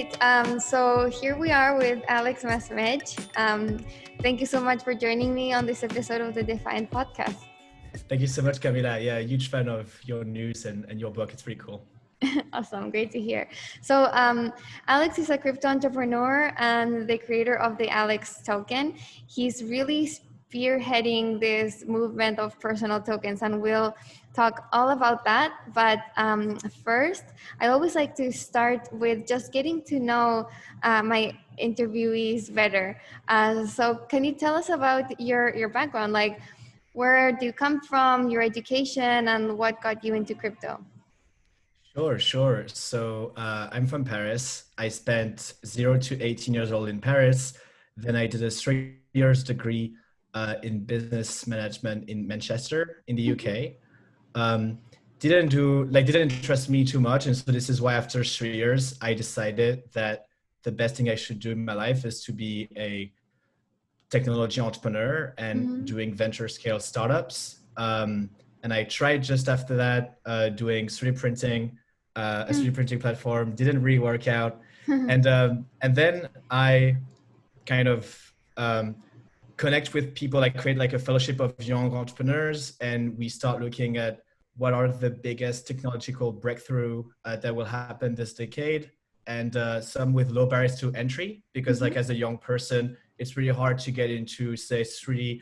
Great. So here we are with Alex Masmej. Thank you so much for joining me on this episode of the Defiant podcast. Thank you so much, Camila. Yeah, huge fan of your news and your book. It's pretty cool. Awesome. Great to hear. So Alex is a crypto entrepreneur and the creator of the Alex token. He's really spearheading this movement of personal tokens, and we'll talk all about that. But first, I always like to start with just getting to know my interviewees better. So can you tell us about your background? Like, where do you come from, your education, and what got you into crypto? Sure. So I'm from Paris. I spent 0 to 18 years old in Paris. Then I did a 3 years degree in business management in Manchester, in the UK. Didn't interest me too much. And so this is why after 3 years, I decided that the best thing I should do in my life is to be a technology entrepreneur and doing venture scale startups. And I tried just after that doing 3D printing, a 3D printing platform. Didn't really work out. And then I kind of connect with people. I create like a fellowship of young entrepreneurs, and we start looking at what are the biggest technological breakthrough that will happen this decade, and some with low barriers to entry, because like as a young person, it's really hard to get into it's really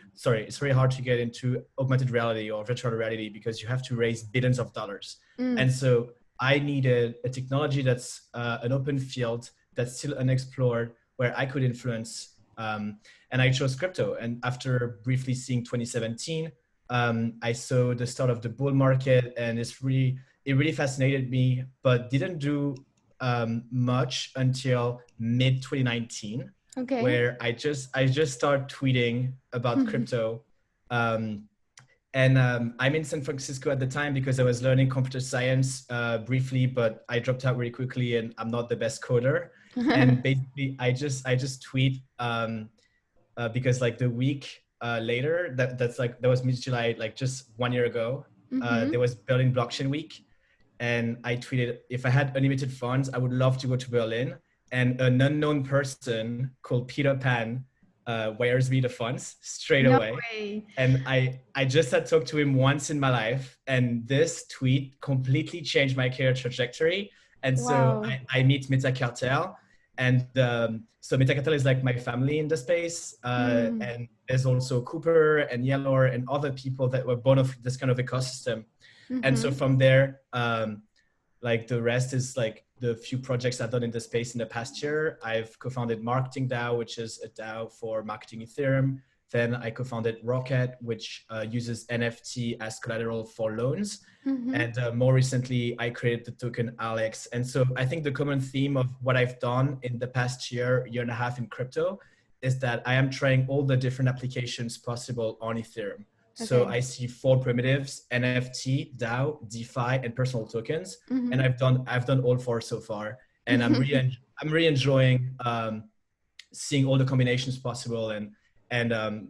hard to get into augmented reality or virtual reality because you have to raise billions of dollars. And so I needed a technology that's an open field that's still unexplored where I could influence. And I chose crypto. And after briefly seeing 2017, I saw the start of the bull market, and it really fascinated me, but didn't do much until mid 2019. Okay. Where I just started tweeting about crypto. I'm in San Francisco at the time because I was learning computer science briefly, but I dropped out really quickly, and I'm not the best coder. And basically, I just tweet because like the week later, that was mid-July, like just 1 year ago, there was Berlin Blockchain Week, and I tweeted, if I had unlimited funds, I would love to go to Berlin. And an unknown person called Peter Pan wires me the funds straight away. Way. And I just had talked to him once in my life, and this tweet completely changed my career trajectory. And so I meet Meta Cartel, and so Meta Cartel is like my family in the space. And there's also Cooper and Yellow and other people that were born of this kind of ecosystem. And so from there, like the rest is like the few projects I've done in the space in the past year. I've co-founded Marketing DAO, which is a DAO for marketing Ethereum. Then I co-founded Rocket, which uses NFT as collateral for loans. And more recently, I created the token Alex. And so I think the common theme of what I've done in the past year and a half in crypto is that I am trying all the different applications possible on Ethereum. Okay. So I see 4 primitives: NFT, DAO, DeFi, and personal tokens. And I've done all 4 so far. And I'm really enjoying seeing all the combinations possible.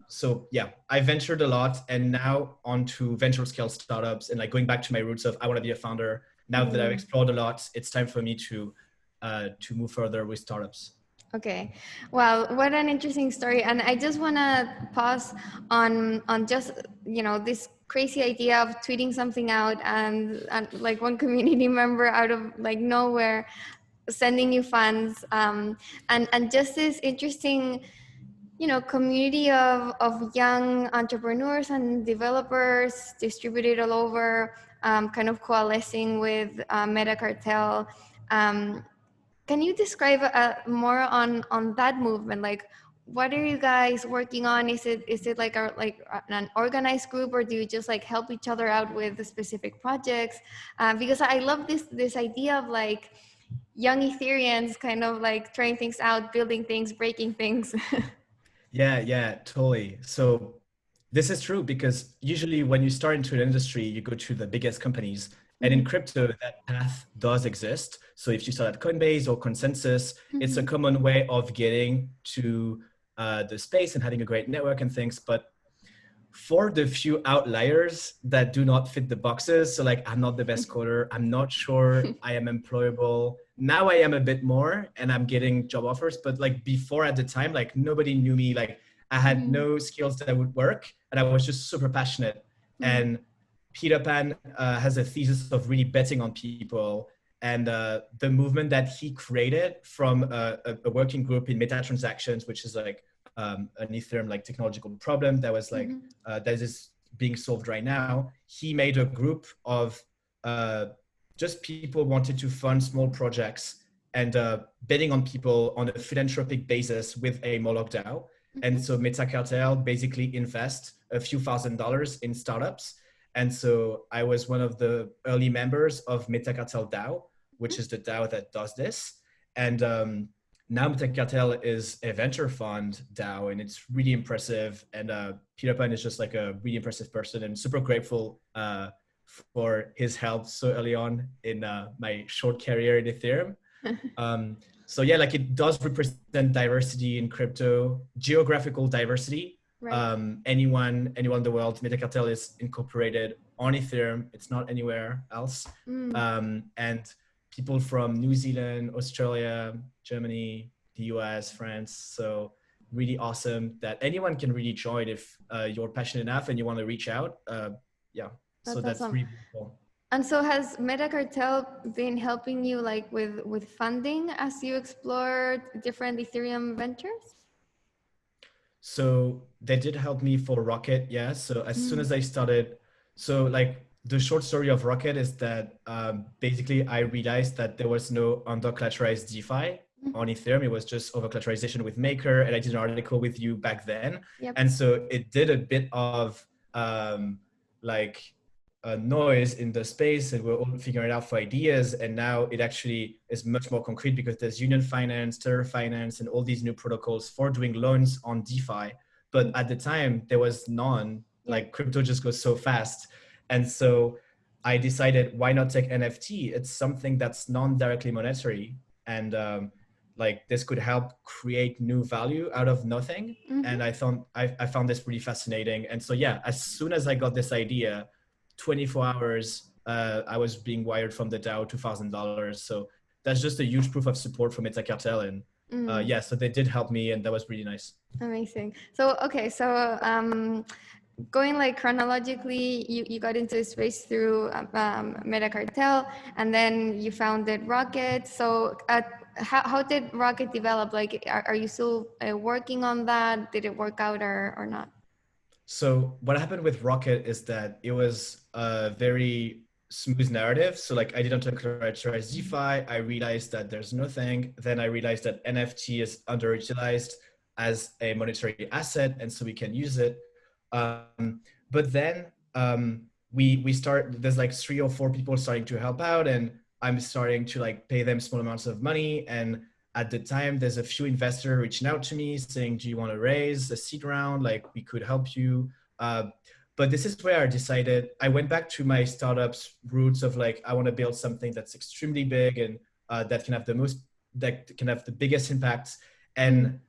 So yeah, I ventured a lot, and now onto venture scale startups, and like going back to my roots of I want to be a founder. Now that I've explored a lot, it's time for me to move further with startups. Okay, well, what an interesting story. And I just want to pause on just, this crazy idea of tweeting something out and like one community member out of like nowhere sending you funds, and just this interesting, community of young entrepreneurs and developers distributed all over, kind of coalescing with Meta Cartel. Can you describe more on that movement? Like, what are you guys working on? Is it like an organized group, or do you just like help each other out with the specific projects? Because I love this idea of like young Ethereans kind of like trying things out, building things, breaking things. Yeah, totally. So this is true because usually when you start into an industry, you go to the biggest companies. And in crypto, that path does exist. So if you start at Coinbase or Consensus, it's a common way of getting to the space and having a great network and things. But for the few outliers that do not fit the boxes. So like, I'm not the best coder. I'm not sure I am employable. Now I am a bit more and I'm getting job offers. But like before at the time, like nobody knew me. Like I had no skills that would work and I was just super passionate. And Peter Pan has a thesis of really betting on people. And the movement that he created from a working group in meta transactions, which is like an Ethereum like technological problem that was like that is being solved right now. He made a group of just people wanted to fund small projects and betting on people on a philanthropic basis with a Moloch DAO. And so Meta Cartel basically invests a few $1,000s in startups. And so I was one of the early members of Meta Cartel DAO, which is the DAO that does this. And now Meta Cartel is a venture fund DAO, and it's really impressive. And Peter Pan is just like a really impressive person, and super grateful for his help so early on in my short career in Ethereum. So yeah, like it does represent diversity in crypto, geographical diversity. Right. Anyone in the world, Meta Cartel is incorporated on Ethereum. It's not anywhere else. And people from New Zealand, Australia, Germany, the US, France. So really awesome that anyone can really join if you're passionate enough and you want to reach out. Yeah, so that's awesome. Really cool. And so has Meta Cartel been helping you like with funding as you explore different Ethereum ventures? So they did help me for Rocket, yeah. So as soon as I started, so like the short story of Rocket is that basically I realized that there was no under-collateralized DeFi on Ethereum. It was just over-collateralization with Maker, and I did an article with you back then. And so it did a bit of noise in the space, and we're all figuring it out for ideas. And now it actually is much more concrete because there's Union Finance, Terra Finance, and all these new protocols for doing loans on DeFi. But at the time, there was none. Like crypto just goes so fast. And so I decided, why not take NFT? It's something that's non-directly monetary. And like this could help create new value out of nothing. And I found this really fascinating. And so, yeah, as soon as I got this idea, 24 hours, I was being wired from the DAO $2,000. So that's just a huge proof of support from Meta Cartel. And yeah, so they did help me, and that was really nice. Amazing. So, okay, so going like chronologically, you got into this space through Meta Cartel, and then you founded Rocket. So how did Rocket develop? Like, are you still working on that? Did it work out or not? So what happened with Rocket is that it was a very smooth narrative. So like I did under-collateralized DeFi. I realized that there's nothing. Then I realized that NFT is underutilized as a monetary asset, and so we can use it. But then we start, there's like 3 or 4 people starting to help out, and I'm starting to like pay them small amounts of money. And at the time, there's a few investors reaching out to me saying, do you want to raise a seed round? Like we could help you. But this is where I decided, I went back to my startup's roots of like, I want to build something that's extremely big and that can have the biggest impact. And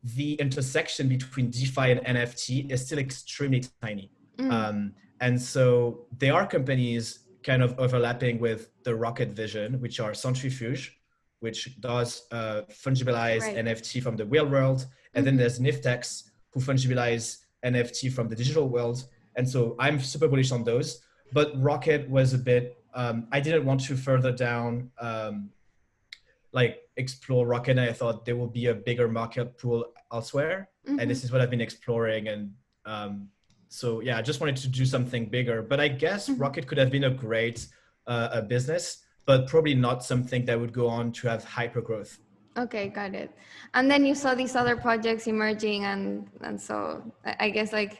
the intersection between DeFi and NFT is still extremely tiny. And so there are companies kind of overlapping with the Rocket vision, which are Centrifuge, which does fungibilize NFT from the real world. And then there's Niftex, who fungibilize NFT from the digital world. And so I'm super bullish on those. But Rocket was a bit, I didn't want to further down, like explore Rocket. And I thought there will be a bigger market pool elsewhere. And this is what I've been exploring. And so, yeah, I just wanted to do something bigger. But I guess Rocket could have been a great a business, but probably not something that would go on to have hyper growth. Okay, got it. And then you saw these other projects emerging, and so I guess like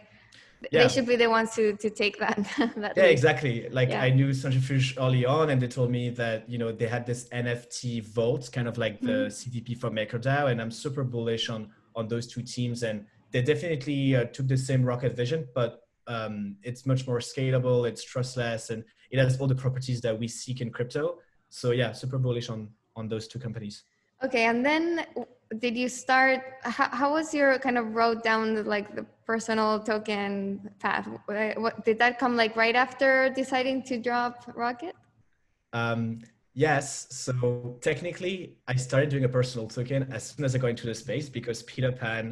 they should be the ones to take that. Yeah, exactly. Like I knew Centrifuge early on, and they told me that they had this NFT vault, kind of like the CDP from MakerDAO, and I'm super bullish on those two teams, and they definitely took the same Rocket vision, but it's much more scalable, it's trustless, and it has all the properties that we seek in crypto. So yeah, super bullish on those two companies. Okay, and then did you start, how was your kind of road down like the personal token path? What did that come like right after deciding to drop Rocket? Yes. So technically, I started doing a personal token as soon as I got into the space because Peter Pan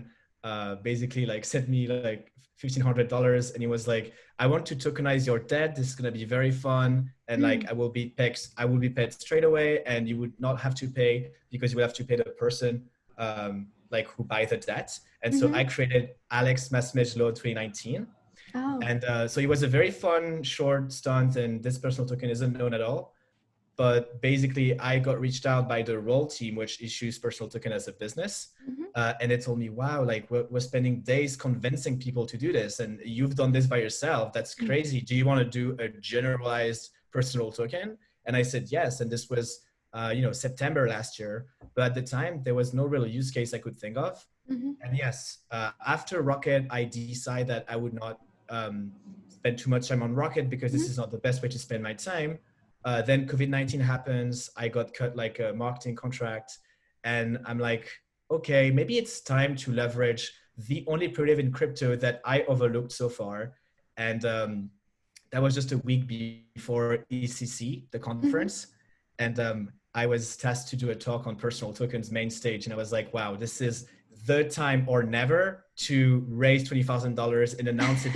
basically like sent me like $1,500 and he was like, I want to tokenize your debt. This is gonna be very fun. And like I will be paid straight away and you would not have to pay because you would have to pay the person like who buy the debt. And so I created Alex Masmej Law 2019. Oh. And so it was a very fun short stunt and this personal token isn't known at all. But basically, I got reached out by the Roll team, which issues personal token as a business. And they told me, wow, like we're spending days convincing people to do this. And you've done this by yourself. That's crazy. Do you want to do a generalized personal token? And I said, yes. And this was, September last year. But at the time, there was no real use case I could think of. And yes, after Rocket, I decided that I would not spend too much time on Rocket because this is not the best way to spend my time. Then COVID-19 happens. I got cut like a marketing contract and I'm like, okay, maybe it's time to leverage the only primitive in crypto that I overlooked so far. And that was just a week before ECC, the conference. And I was tasked to do a talk on personal tokens main stage. And I was like, wow, this is the time or never to raise $20,000 and announce it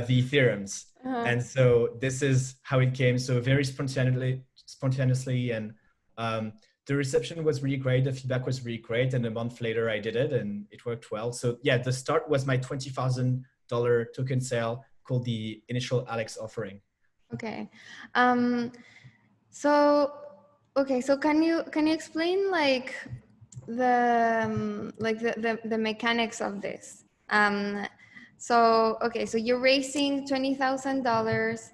the Ethereums. And so this is how it came. So very spontaneously, and the reception was really great. The feedback was really great. And a month later I did it and it worked well. So yeah, the start was my $20,000 token sale called the initial Alex offering. Okay. So can you explain like the mechanics of this? So you're raising $20,000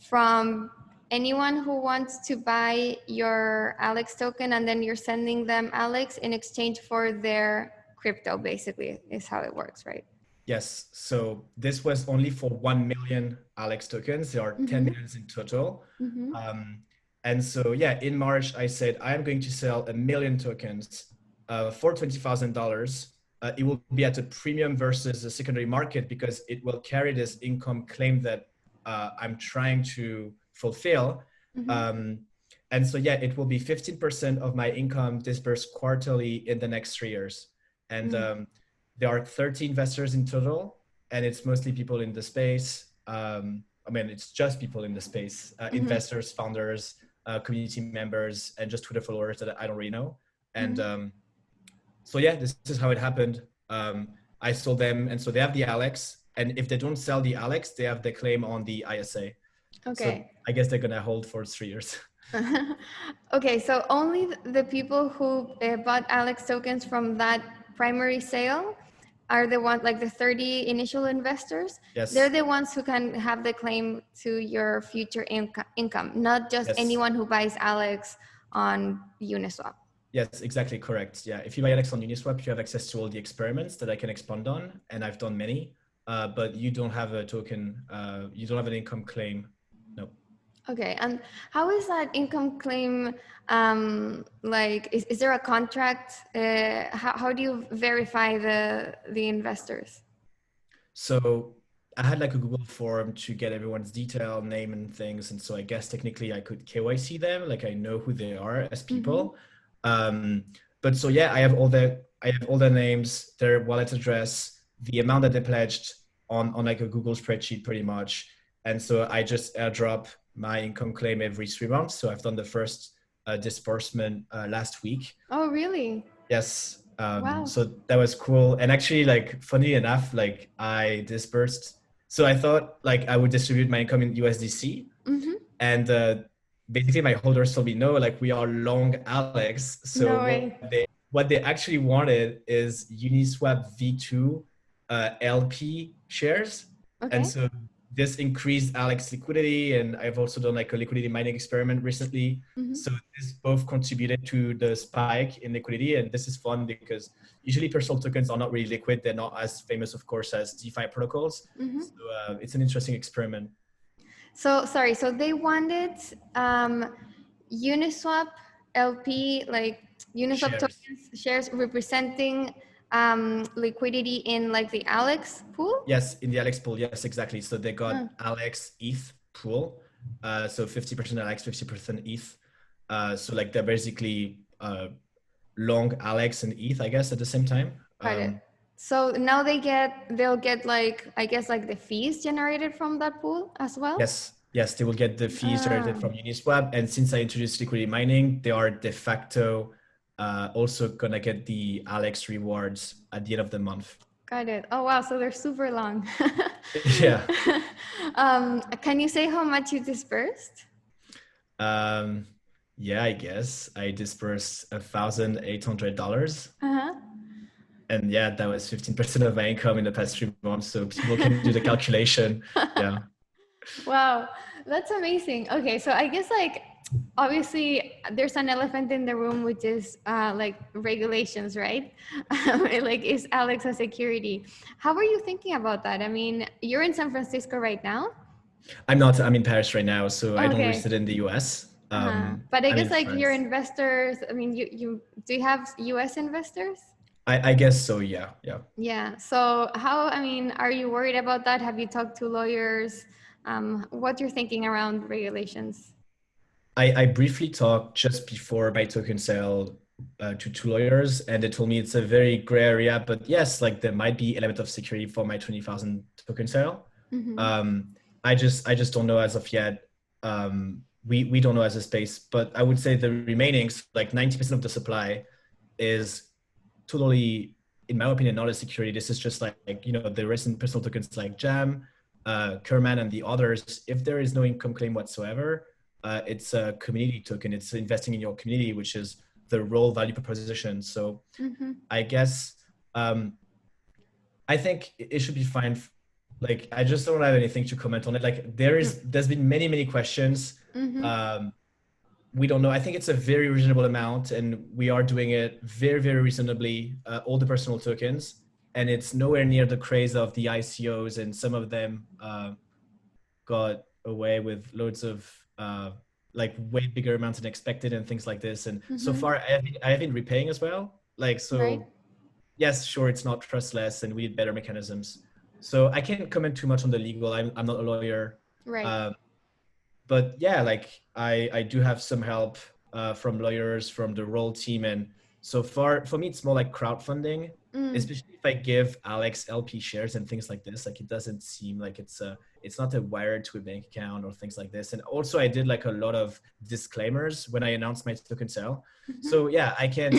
from anyone who wants to buy your Alex token, and then you're sending them Alex in exchange for their crypto, basically, is how it works, right? Yes. So this was only for 1 million Alex tokens. There are 10 millions in total. And so, yeah, in March, I said, I'm going to sell 1 million tokens for $20,000. It will be at a premium versus the secondary market because it will carry this income claim that I'm trying to fulfill. And so, yeah, it will be 15% of my income dispersed quarterly in the next 3 years. And there are 30 investors in total, and it's mostly people in the space. It's just people in the space, investors, founders, community members, and just Twitter followers that I don't really know. And so yeah, this is how it happened. I sold them, and so they have the Alex, and if they don't sell the Alex, they have the claim on the ISA. Okay. So I guess they're gonna hold for 3 years. Okay, so only the people who bought Alex tokens from that primary sale are the ones, like the 30 initial investors. Yes. They're the ones who can have the claim to your future income, not just anyone who buys Alex on Uniswap. Yes, exactly correct. Yeah, if you buy Alex on Uniswap, you have access to all the experiments that I can expand on, and I've done many, but you don't have a token, you don't have an income claim, no. Okay, and how is that income claim, is there a contract? How do you verify the investors? So I had like a Google form to get everyone's detail, name and things. And so I guess technically I could KYC them, like I know who they are as people. But so yeah, I have all their names, their wallet address, the amount that they pledged on like a Google spreadsheet pretty much. And so I just airdrop my income claim every 3 months. So I've done the first disbursement last week. Oh, really? Yes. Wow. So that was cool. And actually, like, funny enough, like I dispersed. So I thought like I would distribute my income in USDC. And basically my holders told me, no, like we are long Alex. So No what they actually wanted is Uniswap V2 LP shares. Okay. And so this increased Alex liquidity, and I've also done like a liquidity mining experiment recently. So this both contributed to the spike in liquidity, and this is fun because usually personal tokens are not really liquid. They're not as famous, of course, as DeFi protocols. So it's an interesting experiment. So sorry, so they wanted Uniswap LP, like Uniswap tokens shares representing liquidity in like the Alex pool? Yes, in the Alex pool. Yes, exactly. So they got Alex ETH pool. So 50% Alex, 50% ETH. So like they're basically long Alex and ETH, I guess, at the same time. Got it. So now they'll get like, I guess like the fees generated from that pool as well? Yes, they will get the fees generated from Uniswap. And since I introduced liquidity mining, they are de facto also gonna get the Alex rewards at the end of the month. Got it. Oh wow, so they're super long. Yeah. Can you say how much you dispersed? Yeah, I guess I dispersed $1,800. And yeah, that was 15% of my income in the past 3 months. So people can do the calculation. Yeah. Wow, that's amazing. Okay, so I guess like obviously there's an elephant in the room, which is like regulations, right? Like, is Alex a security? How are you thinking about that? I mean, you're in San Francisco right now. I'm not. I'm in Paris right now, so I don't reside in the US. But I guess like your investors. I mean, you do you have US investors? I guess so. Yeah. Yeah. So how? I mean, are you worried about that? Have you talked to lawyers? What you're thinking around regulations? I briefly talked just before my token sale to 2 lawyers, and they told me it's a very gray area. But yes, like there might be element of security for my 20,000 token sale. I just don't know as of yet. We don't know as a space, but I would say the remaining, like 90% of the supply, is totally, in my opinion, not a security. This is just like the recent personal tokens like Jam, Kerman, and the others. If there is no income claim whatsoever, it's a community token. It's investing in your community, which is the role value proposition. So I guess I think it should be fine. Like, I just don't have anything to comment on it. Like there's been many questions. We don't know. I think it's a very reasonable amount, and we are doing it very reasonably, all the personal tokens, and it's nowhere near the craze of the ICOs, and some of them got away with loads of like way bigger amounts than expected and things like this. And so far I have been repaying as well. Like, so right. Yes, sure, it's not trustless and we need better mechanisms. So I can't comment too much on the legal. I'm not a lawyer. Right. But yeah, like I do have some help from lawyers, from the role team. And so far, for me, it's more like crowdfunding, especially if I give Alex LP shares and things like this. Like, it doesn't seem like it's not a wire to a bank account or things like this. And also I did like a lot of disclaimers when I announced my token sale. So yeah, I can't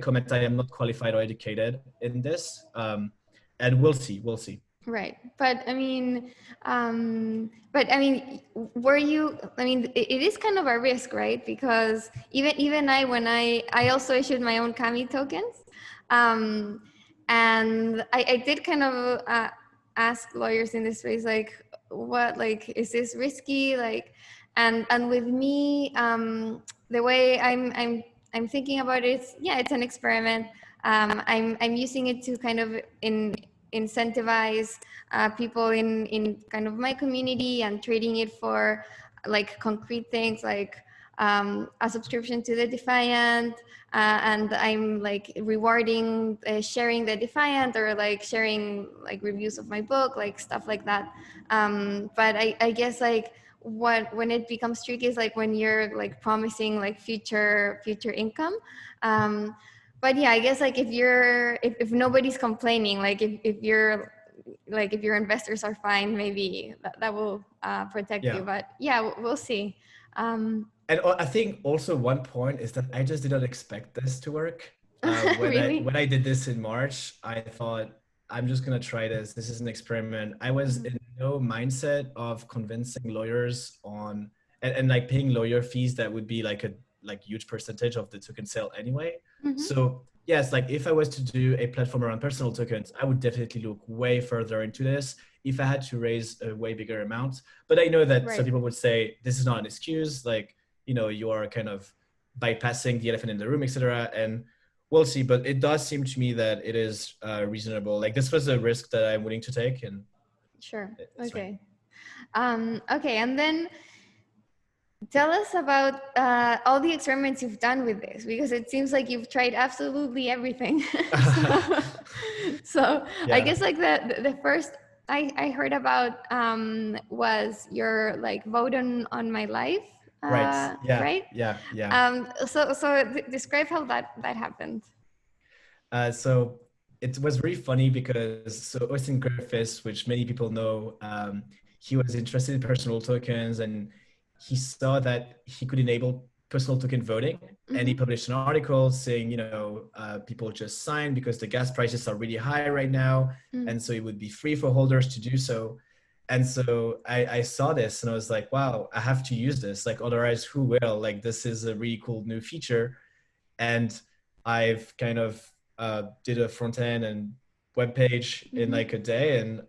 comment. I am not qualified or educated in this. And we'll see. Right. But I mean, were you, I mean, it is kind of a risk, right? Because even when I also issued my own Kami tokens, and I did kind of ask lawyers in this space, like, what, like, is this risky? Like, and with me, the way I'm thinking about it is, yeah, it's an experiment. I'm using it to kind of incentivize people in kind of my community and trading it for like concrete things like a subscription to the Defiant, and I'm like rewarding sharing the Defiant, or like sharing like reviews of my book, like stuff like that. But I guess like when it becomes tricky is like when you're like promising like future income. But yeah, I guess like if nobody's complaining, like if your investors are fine, maybe that will protect you. But yeah, we'll see. And I think also one point is that I just did not expect this to work. When I did this in March, I thought, I'm just gonna try this. This is an experiment. I was in no mindset of convincing lawyers on and like paying lawyer fees that would be like a huge percentage of the token sale anyway. So yes, like if I was to do a platform around personal tokens, I would definitely look way further into this if I had to raise a way bigger amount. But I know that some people would say this is not an excuse, like, you are kind of bypassing the elephant in the room, etc. And we'll see. But it does seem to me that it is reasonable. Like, this was a risk that I'm willing to take. And sure. Okay. Okay. And then Tell us about all the experiments you've done with this, because it seems like you've tried absolutely everything. so I Yeah. guess like the first I heard about was your like vote on my life, Right. Yeah. right? Yeah. Yeah. Describe how that happened. So it was really funny because so Austin Griffiths, which many people know, he was interested in personal tokens and he saw that he could enable personal token voting. And he Mm-hmm. published an article saying, people just sign because the gas prices are really high right now. Mm. And so it would be free for holders to do so. And so I saw this and I was like, wow, I have to use this. Like, otherwise, who will? Like, this is a really cool new feature. And I've kind of did a front end and web page in Mm-hmm. like a day, and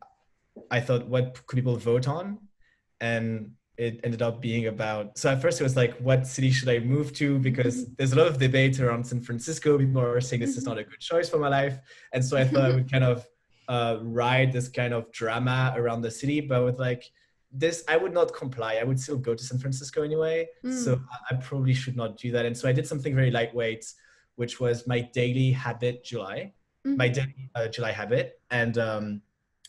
I thought, what could people vote on? And it ended up being about. So at first it was like, what city should I move to? Because there's a lot of debate around San Francisco. People are saying this is not a good choice for my life, and so I thought I would kind of ride this kind of drama around the city, but with like this, I would not comply. I would still go to San Francisco anyway. So I probably should not do that. And so I did something very lightweight, which was my daily habit July, my daily July habit. And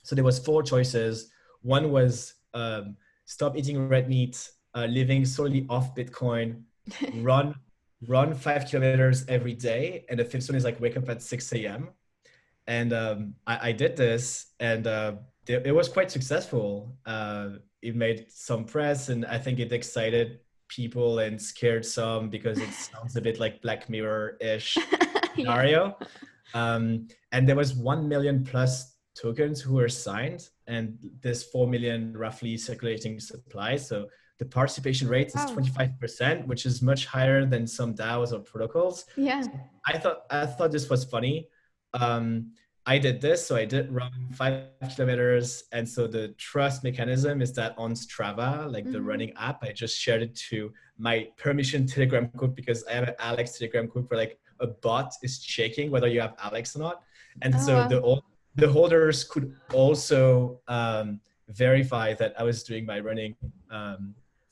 so there was 4 choices. One was stop eating red meat, living solely off Bitcoin, run 5 kilometers every day. And the fifth one is like wake up at 6 a.m. And I did this, and it was quite successful. It made some press, and I think it excited people and scared some because it sounds a bit like Black Mirror-ish scenario. And there was 1 million plus tokens who were signed, and there's 4 million roughly circulating supply. So the participation rate is 25%, which is much higher than some DAOs or protocols. Yeah. So I thought this was funny. I did this, so I did run 5 kilometers, and so the trust mechanism is that on Strava, like the running app, I just shared it to my permission Telegram group because I have an Alex Telegram group where like a bot is checking whether you have Alex or not, and so the holders could also verify that I was doing my running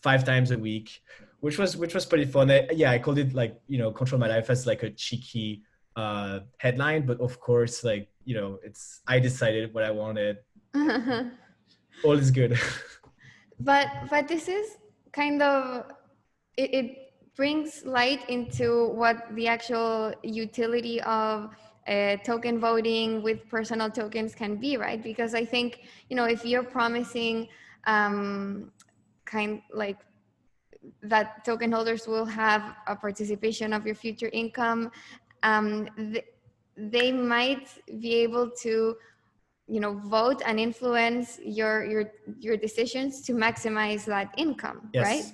5 times a week, which was pretty fun. I called it like control my life as like a cheeky headline, but of course, like I decided what I wanted. All is good. but this is kind of it brings light into what the actual utility of token voting with personal tokens can be, right? Because I think if you're promising kind like that token holders will have a participation of your future income, they might be able to vote and influence your decisions to maximize that income. Yes. Right?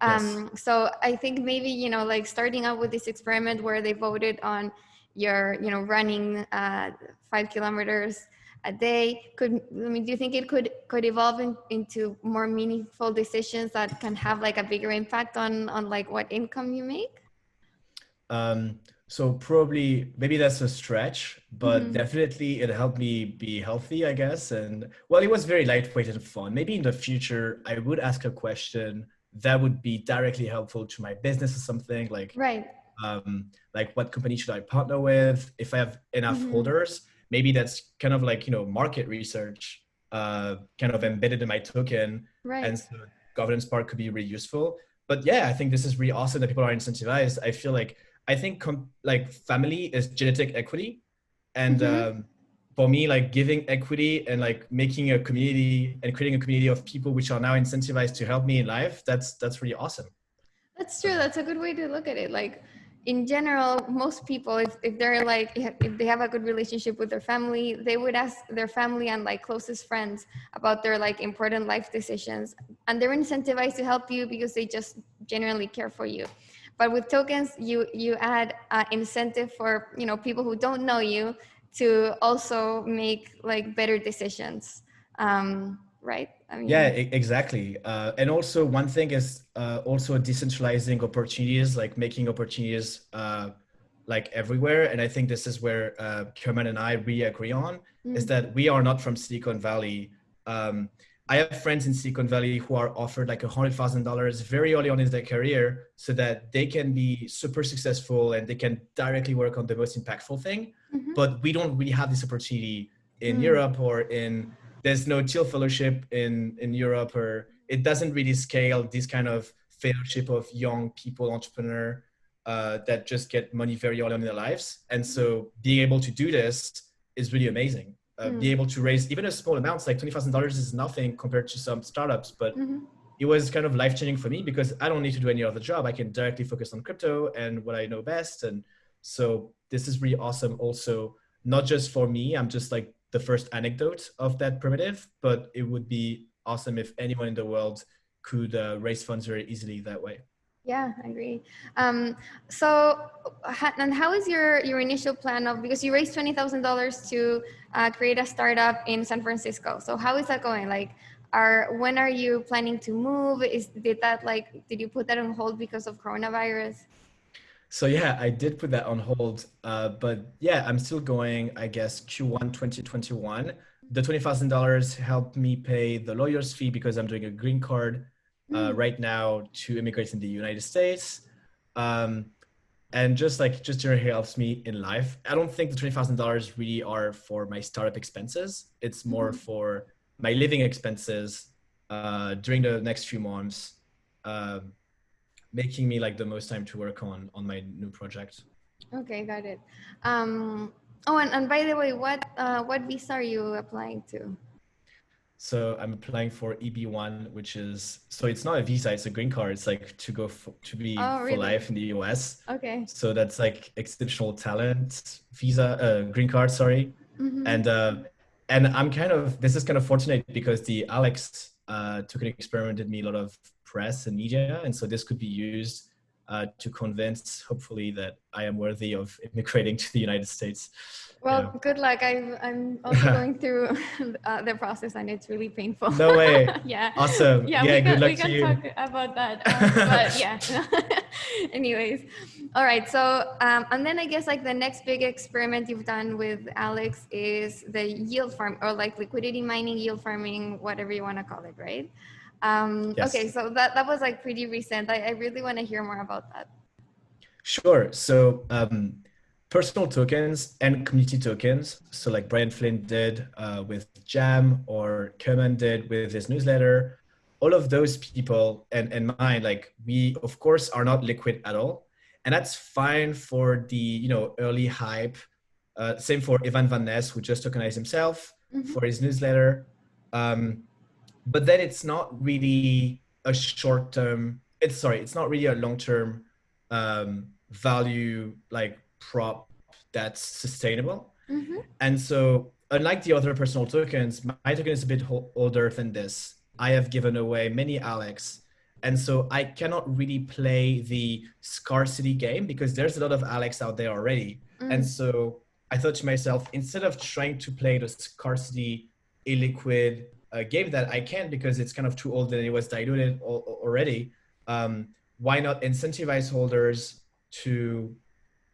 Yes. So I think maybe like starting out with this experiment where they voted on your running 5 kilometers a day do you think it could evolve into more meaningful decisions that can have like a bigger impact on like what income you make? So probably maybe that's a stretch, but definitely it helped me be healthy, I guess. And well, it was very lightweight and fun. Maybe in the future I would ask a question that would be directly helpful to my business or something like like what company should I partner with? If I have enough holders, maybe that's kind of like market research kind of embedded in my token, and so governance part could be really useful. But yeah, I think this is really awesome that people are incentivized. I think like family is genetic equity, and for me, like giving equity and like making a community and creating a community of people which are now incentivized to help me in life, that's really awesome. That's true. That's a good way to look at it. Like in general, most people, if they're like, if they have a good relationship with their family, they would ask their family and like closest friends about their like important life decisions, and they're incentivized to help you because they just genuinely care for you. But with tokens, you add incentive for people who don't know you to also make like better decisions, right? I mean, yeah, exactly. And also one thing is also decentralizing opportunities, like making opportunities like everywhere. And I think this is where Kerman and I really agree on, is that we are not from Silicon Valley. I have friends in Silicon Valley who are offered like $100,000 very early on in their career so that they can be super successful and they can directly work on the most impactful thing. But we don't really have this opportunity in Europe there's no Thiel fellowship in Europe, or it doesn't really scale this kind of fellowship of young people, entrepreneur, that just get money very early on in their lives. And so being able to do this is really amazing. Be able to raise even a small amount, like $20,000 is nothing compared to some startups, but it was kind of life-changing for me because I don't need to do any other job. I can directly focus on crypto and what I know best. And so this is really awesome also, not just for me, I'm just like the first anecdote of that primitive, but it would be awesome if anyone in the world could raise funds very easily that way. Yeah, I agree. And how is your initial plan of, because you raised $20,000 to create a startup in San Francisco. So how is that going? Like, when are you planning to move? Did you put that on hold because of coronavirus? So yeah, I did put that on hold, but yeah, I'm still going, I guess, Q1 2021. The $20,000 helped me pay the lawyer's fee because I'm doing a green card right now to immigrate in the United States. And just generally helps me in life. I don't think the $20,000 really are for my startup expenses. It's more for my living expenses during the next few months, making me like the most time to work on my new project. Okay, got it. And by the way, what visa are you applying to? So I'm applying for EB1, which is, so it's not a visa, it's a green card. It's like to go to be for really? life in the US. Okay. So that's like exceptional talent visa, green card, sorry. And I'm this is kind of fortunate because the Alex token experiment did me a lot of press and media. And so this could be used to convince, hopefully, that I am worthy of immigrating to the United States. Well, good luck. I'm also going through the process, and it's really painful. No way. Yeah. Awesome. Yeah, good luck to you. We can talk about that. But yeah. Anyways. All right. So, and then I guess like the next big experiment you've done with Alex is the yield farm, or like liquidity mining, yield farming, whatever you want to call it, right? Yes. Okay. So that was like pretty recent. I really want to hear more about that. Sure. So, personal tokens and community tokens. So like Brian Flynn did with Jam, or Kerman did with his newsletter. All of those people and mine, like we of course are not liquid at all. And that's fine for the early hype. Same for Ivan Van Ness, who just tokenized himself for his newsletter. But then it's not really a short-term, it's not really a long-term value like prop that's sustainable. And so unlike the other personal tokens, my token is a bit older than this. I have given away many Alex, and so I cannot really play the scarcity game because there's a lot of Alex out there already. And so I thought to myself, instead of trying to play the scarcity illiquid game that I can't because it's kind of too old and it was diluted already, why not incentivize holders to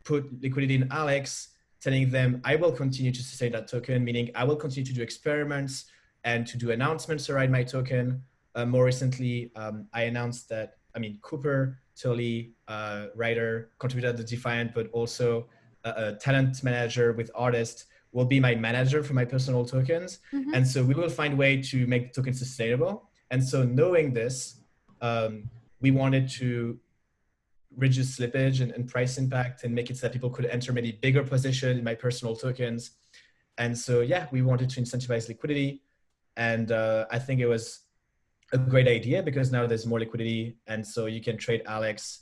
put liquidity in Alex, telling them I will continue to sustain that token, meaning I will continue to do experiments and to do announcements around my token. More recently, I announced that, Cooper Tully, writer, contributor to Defiant, but also a talent manager with artists, will be my manager for my personal tokens. And so we will find a way to make the token sustainable. And so knowing this, we wanted to reduce slippage and price impact and make it so that people could enter maybe bigger position in my personal tokens. And so, yeah, we wanted to incentivize liquidity. And I think it was a great idea because now there's more liquidity. And so you can trade Alex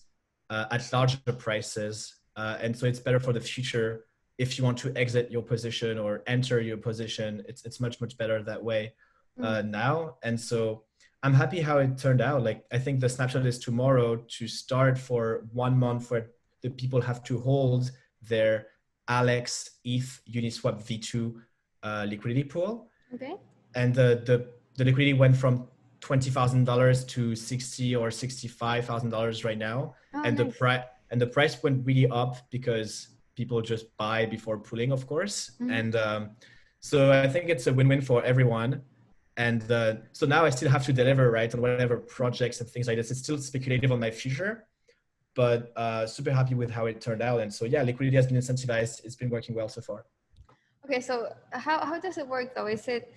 at larger prices. And so it's better for the future. If you want to exit your position or enter your position, it's much, much better that way now. And so I'm happy how it turned out. Like, I think the snapshot is tomorrow to start for 1 month where the people have to hold their Alex ETH Uniswap V2 liquidity pool. Okay. And the liquidity went from $20,000 to $60,000 or $65,000 right now. And nice. The price went really up because people just buy before pooling, of course. And so I think it's a win-win for everyone. And so now I still have to deliver, right, on whatever projects and things like this. It's still speculative on my future, but super happy with how it turned out. And so, yeah, liquidity has been incentivized. It's been working well so far. Okay, so how does it work though? Is it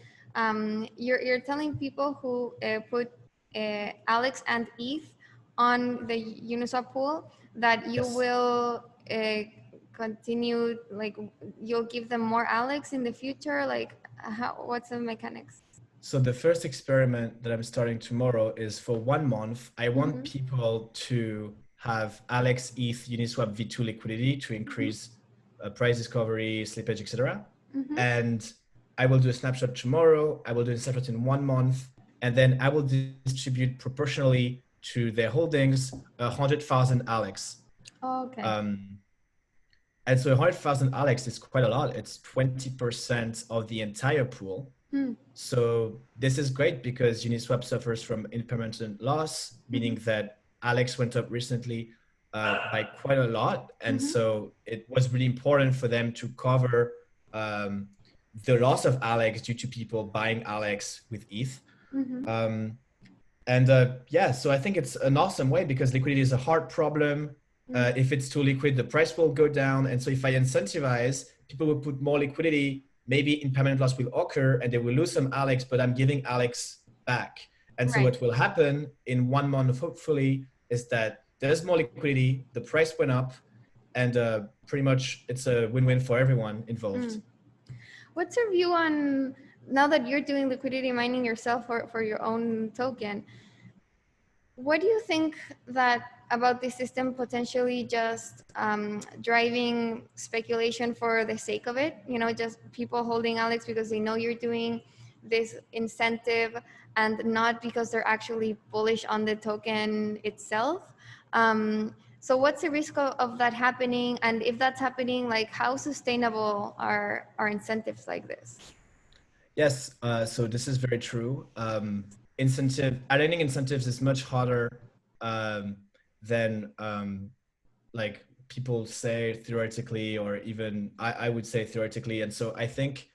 you're telling people who put Alex and ETH on the Uniswap pool that you Yes. will continue, like you'll give them more Alex in the future? Like what's the mechanics? So the first experiment that I'm starting tomorrow is for 1 month. I want people to have Alex, ETH, Uniswap V2 liquidity to increase price discovery, slippage, etc. And I will do a snapshot tomorrow. I will do a snapshot in 1 month, and then I will distribute proportionally to their holdings 100,000 Alex. Oh, okay. And so 100,000 Alex is quite a lot. It's 20% of the entire pool. So this is great because Uniswap suffers from impermanent loss, meaning that Alex went up recently by quite a lot. And so it was really important for them to cover the loss of Alex due to people buying Alex with ETH. Yeah, so I think it's an awesome way because liquidity is a hard problem. If it's too liquid, the price will go down. And so if I incentivize, people will put more liquidity, maybe impermanent loss will occur and they will lose some Alex, but I'm giving Alex back. And so what will happen in 1 month, hopefully, is that there's more liquidity, the price went up, and pretty much it's a win-win for everyone involved. What's your view on, now that you're doing liquidity mining yourself for your own token, what do you think that about this system potentially just driving speculation for the sake of it? You know, just people holding Alex because they know you're doing this incentive and not because they're actually bullish on the token itself. So what's the risk of that happening? And if that's happening, like how sustainable are incentives like this? Yes, so this is very true. Aligning incentives is much harder than like people say theoretically, or even I would say theoretically. And so I think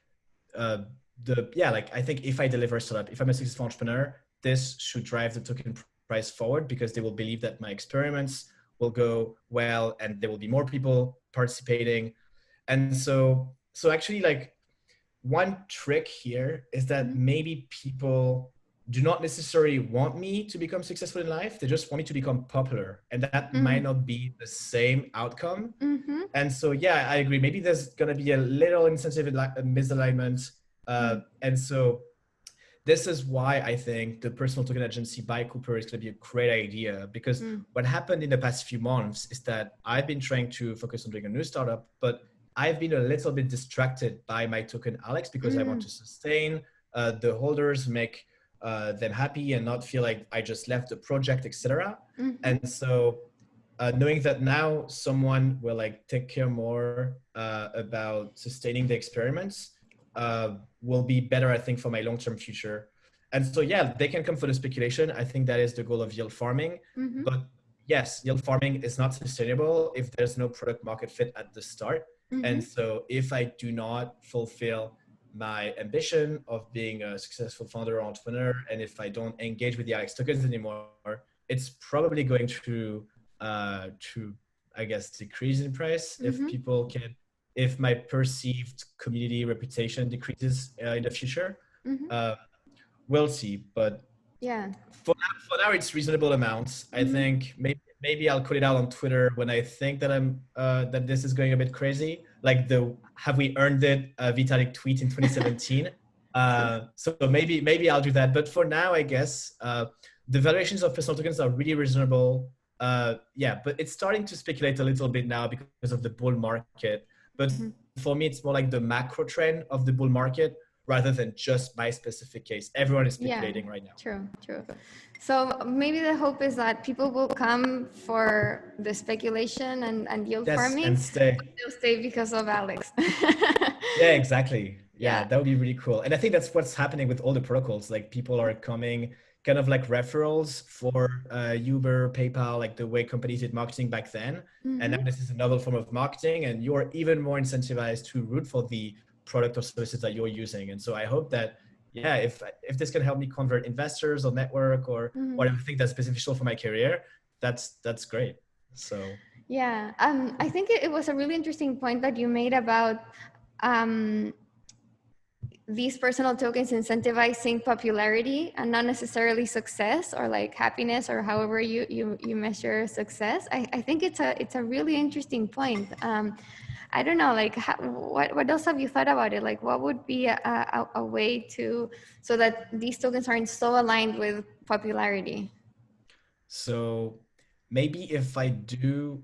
I think if I deliver a startup, if I'm a successful entrepreneur, this should drive the token price forward because they will believe that my experiments will go well and there will be more people participating. And so actually, like, one trick here is that maybe people do not necessarily want me to become successful in life. They just want me to become popular, and that might not be the same outcome. And so, yeah, I agree. Maybe there's going to be a little incentive misalignment. And so this is why I think the personal token agency by Cooper is going to be a great idea, because what happened in the past few months is that I've been trying to focus on doing a new startup, but I've been a little bit distracted by my token Alex because I want to sustain the holders, make them happy and not feel like I just left the project, etc. And so knowing that now someone will like take care more about sustaining the experiments will be better, I think, for my long-term future. And so, yeah, they can come for the speculation. I think that is the goal of yield farming. But yes, yield farming is not sustainable if there's no product market fit at the start. And so if I do not fulfill my ambition of being a successful founder or entrepreneur, and if I don't engage with the Alex tokens anymore, it's probably going to I guess, decrease in price if my perceived community reputation decreases in the future. We'll see, but yeah, for now it's reasonable amounts. I think maybe I'll put it out on Twitter when I think that that this is going a bit crazy, like the "Have we earned it?" Vitalik tweet in 2017. So maybe I'll do that. But for now, I guess the valuations of personal tokens are really reasonable. Yeah, but it's starting to speculate a little bit now because of the bull market. But for me, it's more like the macro trend of the bull market rather than just my specific case. Everyone is speculating right now. True. So maybe the hope is that people will come for the speculation and yield farming, and stay. but they'll stay because of Alex. Yeah, exactly. Yeah, that would be really cool. And I think that's what's happening with all the protocols. Like, people are coming kind of like referrals for Uber, PayPal, like the way companies did marketing back then. And now this is a novel form of marketing, and you're even more incentivized to root for the product or services that you're using. And so I hope that yeah, if this can help me convert investors or network or whatever thing that's beneficial for my career, that's great. So yeah, I think it was a really interesting point that you made about these personal tokens incentivizing popularity and not necessarily success or like happiness or however you measure success. I think it's a really interesting point. I don't know, like what else have you thought about it? Like what would be a way to, so that these tokens aren't so aligned with popularity? So maybe if I do,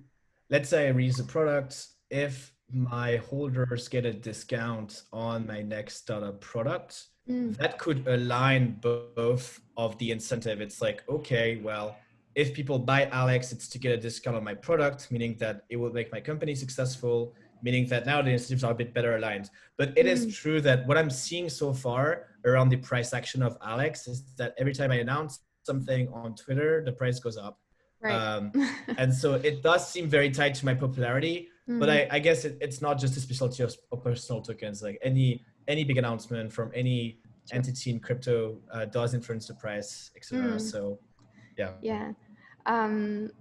let's say I release a product, if my holders get a discount on my next startup product, that could align both of the incentive. It's like, okay, well, if people buy Alex, it's to get a discount on my product, meaning that it will make my company successful, meaning that now the incentives are a bit better aligned. But it is true that what I'm seeing so far around the price action of Alex is that every time I announce something on Twitter, the price goes up. Right. And so it does seem very tied to my popularity, but I guess it's not just a specialty of personal tokens. Like any big announcement from any entity in crypto does influence the price, etc. So yeah. Yeah.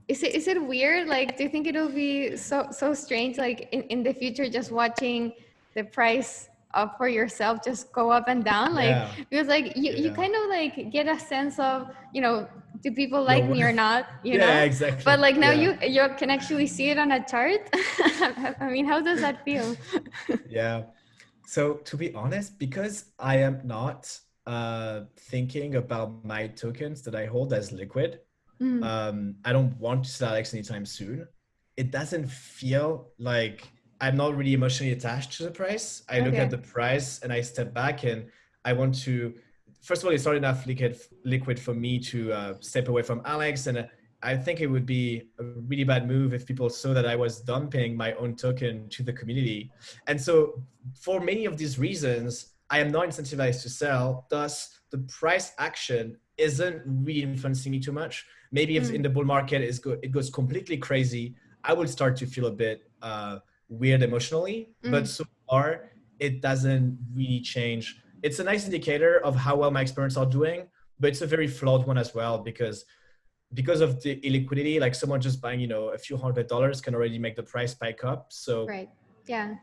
Is it weird? Like, do you think it'll be so strange, like in the future, just watching the price up for yourself just go up and down? Like, Yeah. because like you Yeah. kind of like get a sense of, you know, do people Your like me or worth. not, you Yeah, know? But exactly. like now Yeah. you can actually see it on a chart. I mean, how does that feel? Yeah. So to be honest, because I am not thinking about my tokens that I hold as liquid, I don't want to sell Alex anytime soon. It doesn't feel like I'm not really emotionally attached to the price. I look at Okay. the price and I step back and I want to, first of all, it's not enough liquid for me to step away from Alex. And I think it would be a really bad move if people saw that I was dumping my own token to the community. And so for many of these reasons, I am not incentivized to sell. Thus, the price action isn't really influencing me too much. Maybe if in the bull market it goes completely crazy, I will start to feel a bit weird emotionally. But so far, it doesn't really change. It's a nice indicator of how well my experiments are doing, but it's a very flawed one as well because of the illiquidity, like someone just buying, you know, a few $100 can already make the price spike up. So, Right. Yeah.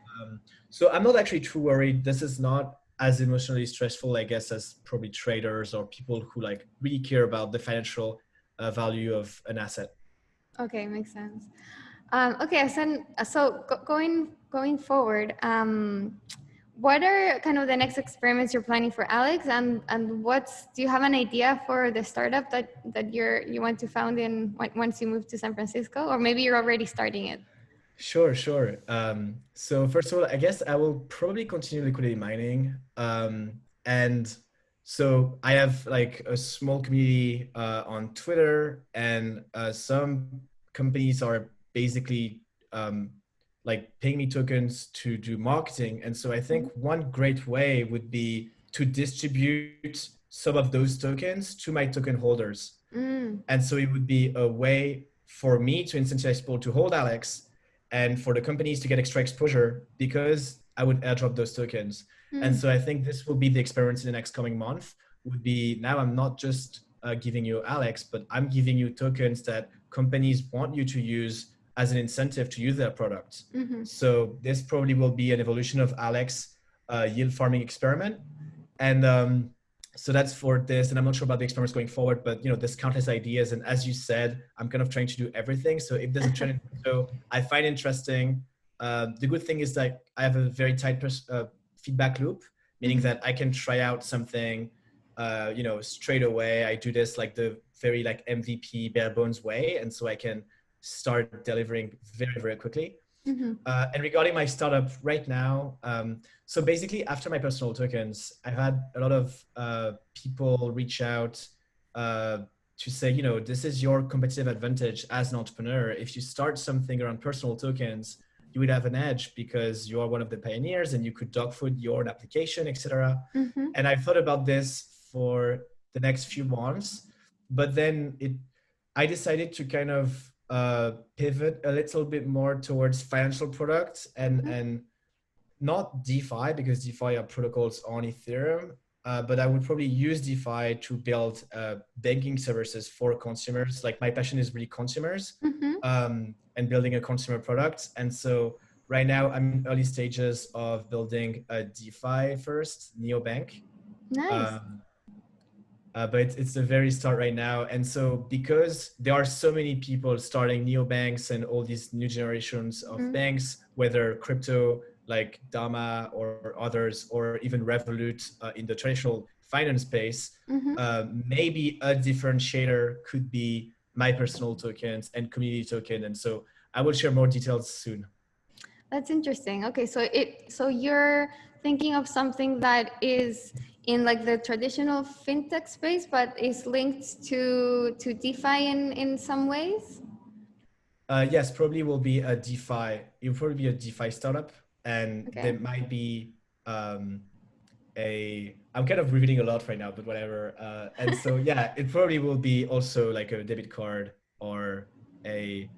So I'm not actually too worried. This is not as emotionally stressful, I guess, as probably traders or people who like really care about the financial value of an asset. Okay, makes sense. Okay, so going forward, what are kind of the next experiments you're planning for Alex, and do you have an idea for the startup that you want to found in once you move to San Francisco, or maybe you're already starting it? Sure, sure. So first of all, I guess I will probably continue liquidity mining. And so I have like a small community on Twitter, and some companies are basically like paying me tokens to do marketing. And so I think one great way would be to distribute some of those tokens to my token holders. And so it would be a way for me to incentivize people to hold Alex and for the companies to get extra exposure because I would airdrop those tokens. And so I think this will be the experiment in the next coming month would be now I'm not just giving you Alex, but I'm giving you tokens that companies want you to use as an incentive to use their products. So this probably will be an evolution of Alex yield farming experiment. And so that's for this, and I'm not sure about the experiments going forward, but you know, there's countless ideas. And as you said, I'm kind of trying to do everything. So if there's a trend, so I find interesting. The good thing is that I have a very tight feedback loop, meaning that I can try out something, you know, straight away. I do this like the very like MVP bare bones way, and so I can start delivering very, very quickly. And regarding my startup right now, so basically after my personal tokens, I've had a lot of people reach out to say, you know, this is your competitive advantage as an entrepreneur. If you start something around personal tokens, you would have an edge because you are one of the pioneers and you could dogfood your own application, etc. And I thought about this for the next few months, but then I decided to kind of pivot a little bit more towards financial products and not DeFi because DeFi are protocols on Ethereum. but I would probably use DeFi to build banking services for consumers. Like my passion is really consumers, and building a consumer product. And so right now I'm in early stages of building a DeFi first neobank. Nice. But it's the very start right now. And so because there are so many people starting neobanks and all these new generations of banks, whether crypto like Dama or others, or even Revolut in the traditional finance space, maybe a differentiator could be my personal tokens and community token. And so I will share more details soon. That's interesting. Okay, so you're thinking of something that is in like the traditional fintech space, but is linked to DeFi in some ways? Yes, probably will be a DeFi. It'll probably be a DeFi startup, and there might be I'm kind of revealing a lot right now, but whatever. And so yeah, it probably will be also like a debit card or a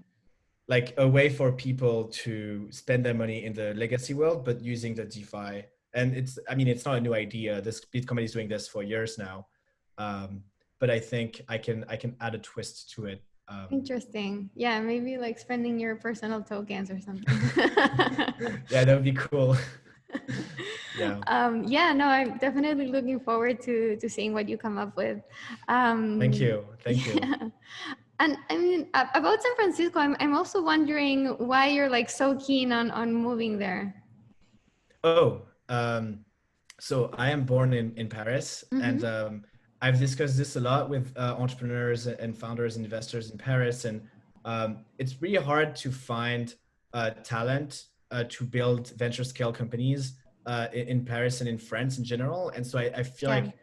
way for people to spend their money in the legacy world, but using the DeFi. And it's not a new idea. This Bitcoin is doing this for years now. But I think I can add a twist to it. Interesting. Yeah, maybe like spending your personal tokens or something. Yeah, that would be cool. Yeah. Yeah, no, I'm definitely looking forward to seeing what you come up with. Thank you. Thank you. And I mean, about San Francisco, I'm also wondering why you're like so keen on moving there. Oh, so I am born in Paris, and I've discussed this a lot with entrepreneurs and founders and investors in Paris, and it's really hard to find talent to build venture scale companies in Paris and in France in general. And so I feel like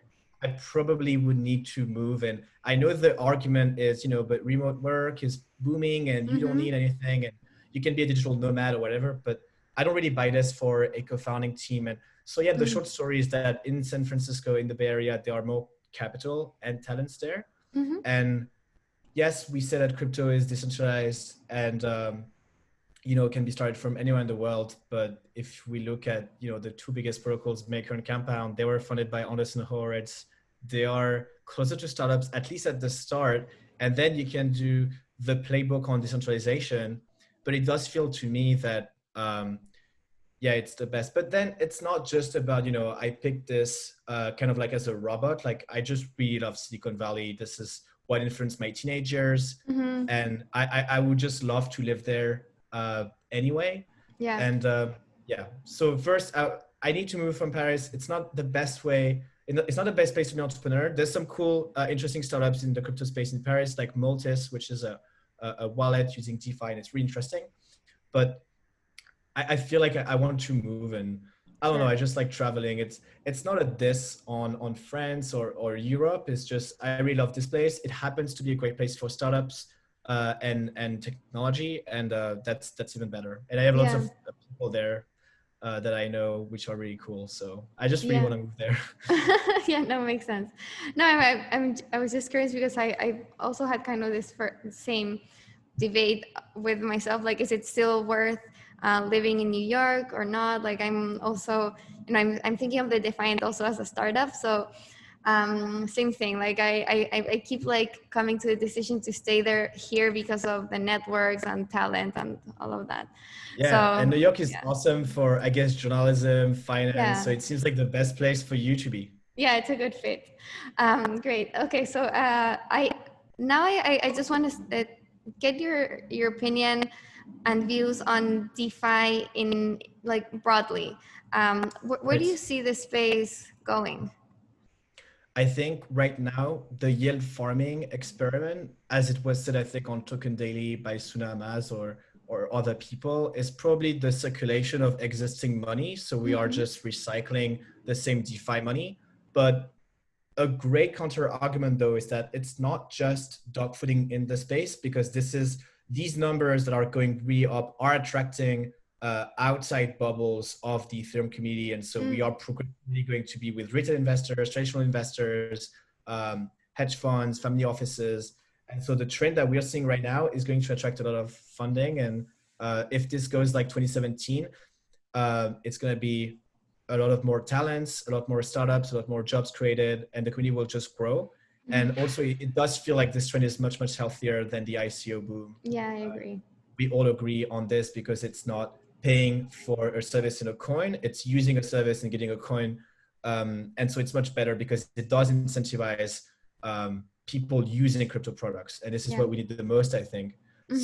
I probably would need to move. And I know the argument is, but remote work is booming and you don't need anything and you can be a digital nomad or whatever, but I don't really buy this for a co-founding team. And so, yeah, the short story is that in San Francisco, in the Bay Area, there are more capital and talents there. And yes, we said that crypto is decentralized and, can be started from anywhere in the world. But if we look at, the two biggest protocols, Maker and Compound, they were funded by Anderson Horowitz. They are closer to startups, at least at the start. And then you can do the playbook on decentralization. But it does feel to me that, it's the best. But then it's not just about, I picked this kind of like as a robot. Like I just really love Silicon Valley. This is what influenced my teenagers. And I would just love to live there anyway. Yeah. And so first I need to move from Paris. It's not the best way. It's not the best place to be an entrepreneur. There's some cool, interesting startups in the crypto space in Paris, like Multis, which is a wallet using DeFi, and it's really interesting. But I feel like I want to move, and I don't know. I just like traveling. It's not a diss on France or Europe. It's just I really love this place. It happens to be a great place for startups and technology, and that's even better. And I have lots of people there that I know, which are really cool. So I just really want to move there. Yeah, no, makes sense. No, I was just curious because I also had kind of this same debate with myself. Like, is it still worth living in New York or not? Like, I'm also, I'm thinking of the Defiant also as a startup. So same thing. Like I keep like coming to the decision to stay here because of the networks and talent and all of that. Yeah, so, and New York is awesome for, I guess, journalism, finance. Yeah. So it seems like the best place for you to be. Yeah, it's a good fit. Great. Okay, so I just want to get your opinion and views on DeFi in like broadly. Where do you see the space going? I think right now, the yield farming experiment, as it was said, I think on Token Daily by Suna Amaz or other people, is probably the circulation of existing money. So we are just recycling the same DeFi money. But a great counter argument, though, is that it's not just dogfooding in the space, because these numbers that are going really up are attracting outside bubbles of the Ethereum community. And so we are progressively going to be with retail investors, traditional investors, hedge funds, family offices. And so the trend that we're seeing right now is going to attract a lot of funding. And if this goes like 2017, it's going to be a lot of more talents, a lot more startups, a lot more jobs created, and the community will just grow. And also, it does feel like this trend is much, much healthier than the ICO boom. Yeah, I agree. We all agree on this because it's not paying for a service in a coin, it's using a service and getting a coin. And so it's much better because it does incentivize people using crypto products. And this is what we need the most, I think.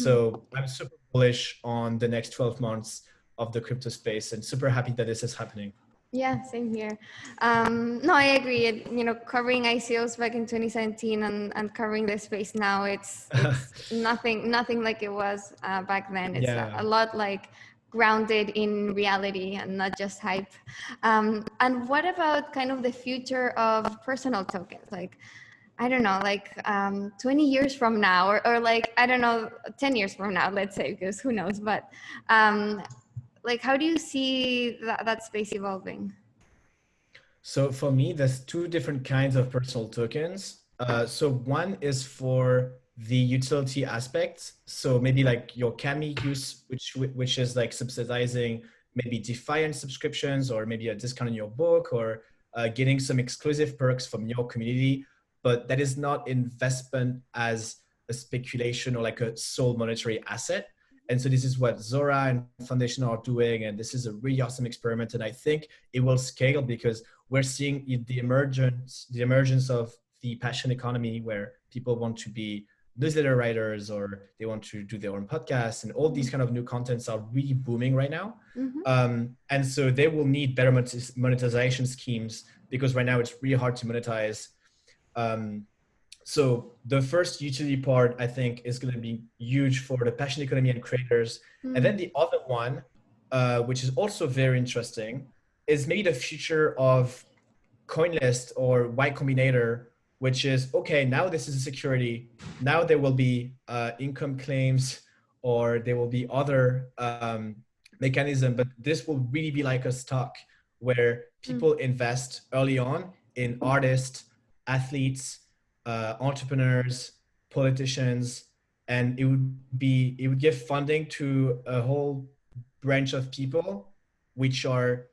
So I'm super bullish on the next 12 months of the crypto space and super happy that this is happening. Yeah, same here. No, I agree. Covering ICOs back in 2017 and covering this space now, it's nothing like it was back then. It's a lot like grounded in reality and not just hype. And what about kind of the future of personal tokens? Like, I don't know, like 20 years from now, or like, I don't know, 10 years from now, let's say, because who knows, but like, how do you see that space evolving? So for me, there's two different kinds of personal tokens. So one is for the utility aspects. So maybe like your Cami use, which is like subsidizing maybe DeFi and subscriptions, or maybe a discount in your book, or getting some exclusive perks from your community. But that is not investment as a speculation or like a sole monetary asset. And so this is what Zora and Foundation are doing. And this is a really awesome experiment. And I think it will scale because we're seeing the emergence of the passion economy, where people want to be newsletter writers or they want to do their own podcasts, and all these kind of new contents are really booming right now. And so they will need better monetization schemes because right now it's really hard to monetize. So the first utility part, I think, is going to be huge for the passion economy and creators. And then the other one, which is also very interesting, is maybe the future of CoinList or Y Combinator, which is, okay, now this is a security. Now there will be income claims, or there will be other mechanism, but this will really be like a stock where people invest early on in artists, athletes, entrepreneurs, politicians, and it would give funding to a whole branch of people which are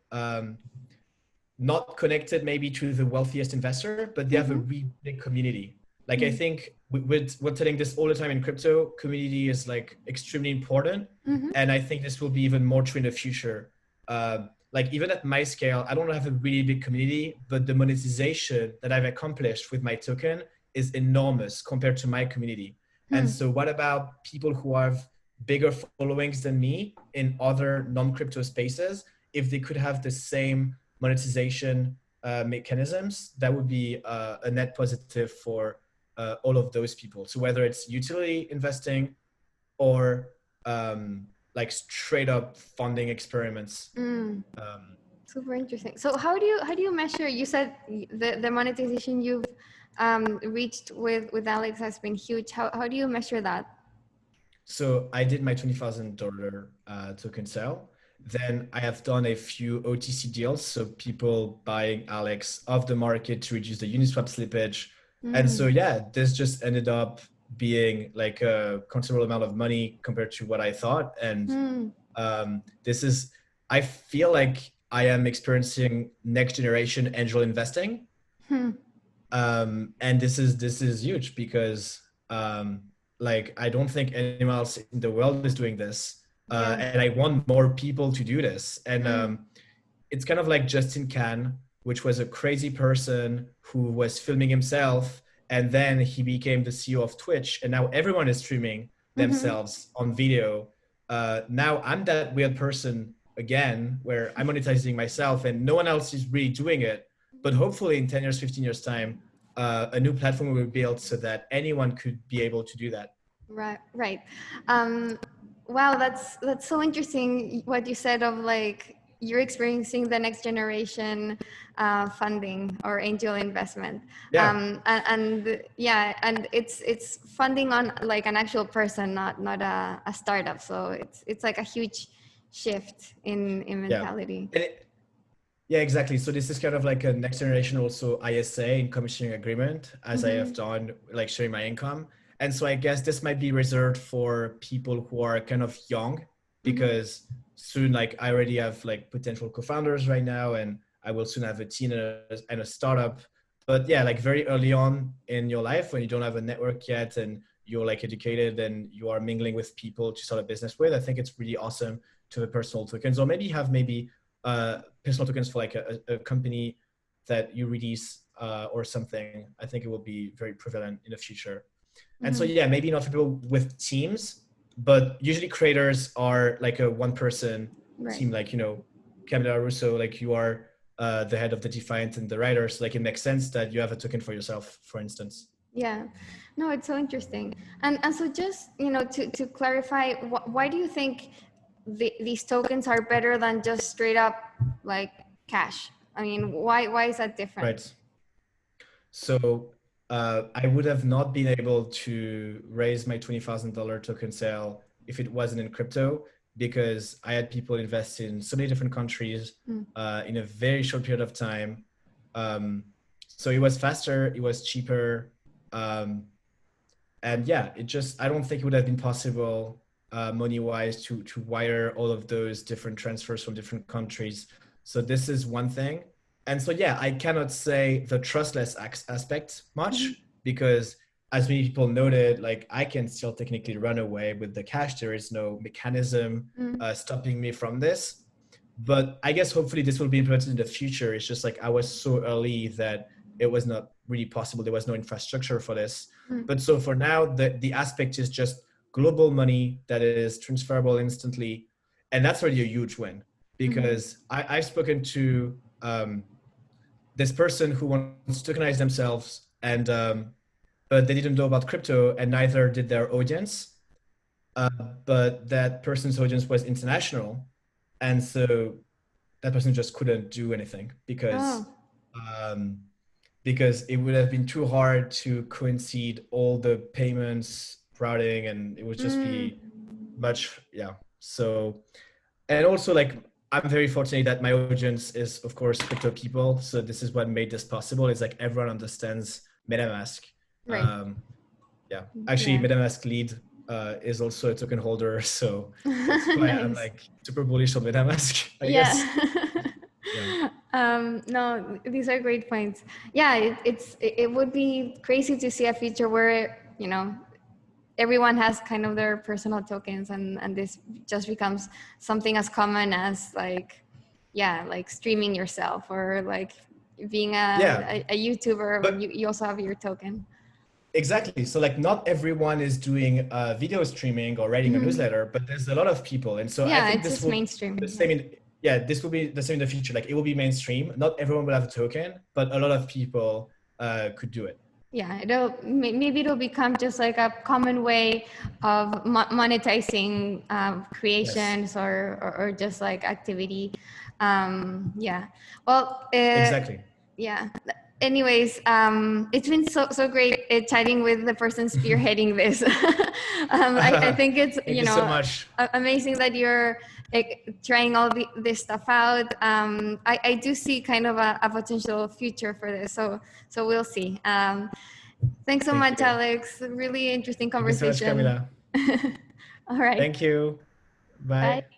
not connected maybe to the wealthiest investor, but they have a really big community. Like I think we're telling this all the time in crypto, community is like extremely important. And I think this will be even more true in the future. Like even at my scale, I don't have a really big community, but the monetization that I've accomplished with my token is enormous compared to my community. And so what about people who have bigger followings than me in other non-crypto spaces? If they could have the same monetization mechanisms, that would be a net positive for all of those people. So whether it's utility investing or like straight up funding experiments. Super interesting. So how do you measure? You said the monetization you've reached with Alex has been huge. How do you measure that? So I did my $20,000 token sale. Then I have done a few OTC deals. So people buying Alex off the market to reduce the Uniswap slippage. And so, yeah, this just ended up being like a considerable amount of money compared to what I thought. And I feel like I am experiencing next generation angel investing. And this is huge because like I don't think anyone else in the world is doing this. And I want more people to do this. And it's kind of like Justin Can, which was a crazy person who was filming himself, and then he became the CEO of Twitch, and now everyone is streaming themselves on video. Now I'm that weird person again, where I'm monetizing myself and no one else is really doing it. But hopefully in 10 years, 15 years time, a new platform will be built so that anyone could be able to do that. Right. Wow, that's so interesting what you said of like you're experiencing the next generation funding or angel investment. And it's funding on like an actual person, not a startup. So it's like a huge shift in mentality. Yeah, exactly. So this is kind of like a next generation also ISA, income sharing agreement, as I have done, like sharing my income. And so I guess this might be reserved for people who are kind of young, because soon, like I already have like potential co-founders right now, and I will soon have a team and a startup. But yeah, like very early on in your life when you don't have a network yet and you're like educated and you are mingling with people to start a business with, I think it's really awesome to have personal tokens, or maybe have personal tokens for like a company that you release or something. I think it will be very prevalent in the future. And so, yeah, maybe not for people with teams, but usually creators are like a one person team, like, you know, Camila Russo, like you are the head of the Defiant and the writers. Like it makes sense that you have a token for yourself, for instance. Yeah, no, it's so interesting. And so just, you know, to clarify, why do you think these tokens are better than just straight up like cash? I mean, why is that different? Right. So I would have not been able to raise my $20,000 token sale if it wasn't in crypto, because I had people invest in so many different countries in a very short period of time. So it was faster, it was cheaper. And yeah, I don't think it would have been possible money-wise to wire all of those different transfers from different countries. So this is one thing. And so, yeah, I cannot say the trustless aspect much because as many people noted, like I can still technically run away with the cash. There is no mechanism stopping me from this. But I guess hopefully this will be implemented in the future. It's just like I was so early that it was not really possible. There was no infrastructure for this. But so for now, the aspect is just global money that is transferable instantly. And that's already a huge win because I've spoken to this person who wants to tokenize themselves, and but they didn't know about crypto, and neither did their audience. But that person's audience was international, and so that person just couldn't do anything because it would have been too hard to coincide all the payments routing, and it would just be much, yeah. So, and also like I'm very fortunate that my audience is of course crypto people, so this is what made this possible. It's like everyone understands MetaMask. Right. Yeah, actually MetaMask lead is also a token holder, so that's why I'm like super bullish on MetaMask, I guess. No, these are great points. Yeah, it would be crazy to see a future where, you know, everyone has kind of their personal tokens, and this just becomes something as common as like, yeah, like streaming yourself or like being a YouTuber, but you also have your token. Exactly. So like not everyone is doing video streaming or writing a newsletter, but there's a lot of people. And so yeah, I think this will mainstream. The same this will be the same in the future. Like it will be mainstream. Not everyone will have a token, but a lot of people could do it. Yeah, maybe it'll become just like a common way of monetizing creations or just like activity. Yeah. Well, exactly. Yeah. Anyways, it's been so great chatting with the person spearheading this. I think it's Thank you so much. Amazing that you're trying all this stuff out. I do see kind of a potential future for this, so we'll see. Thanks so much, Alex. Really interesting conversation. Thank you so much, Camila. All right. Thank you. Bye. Bye.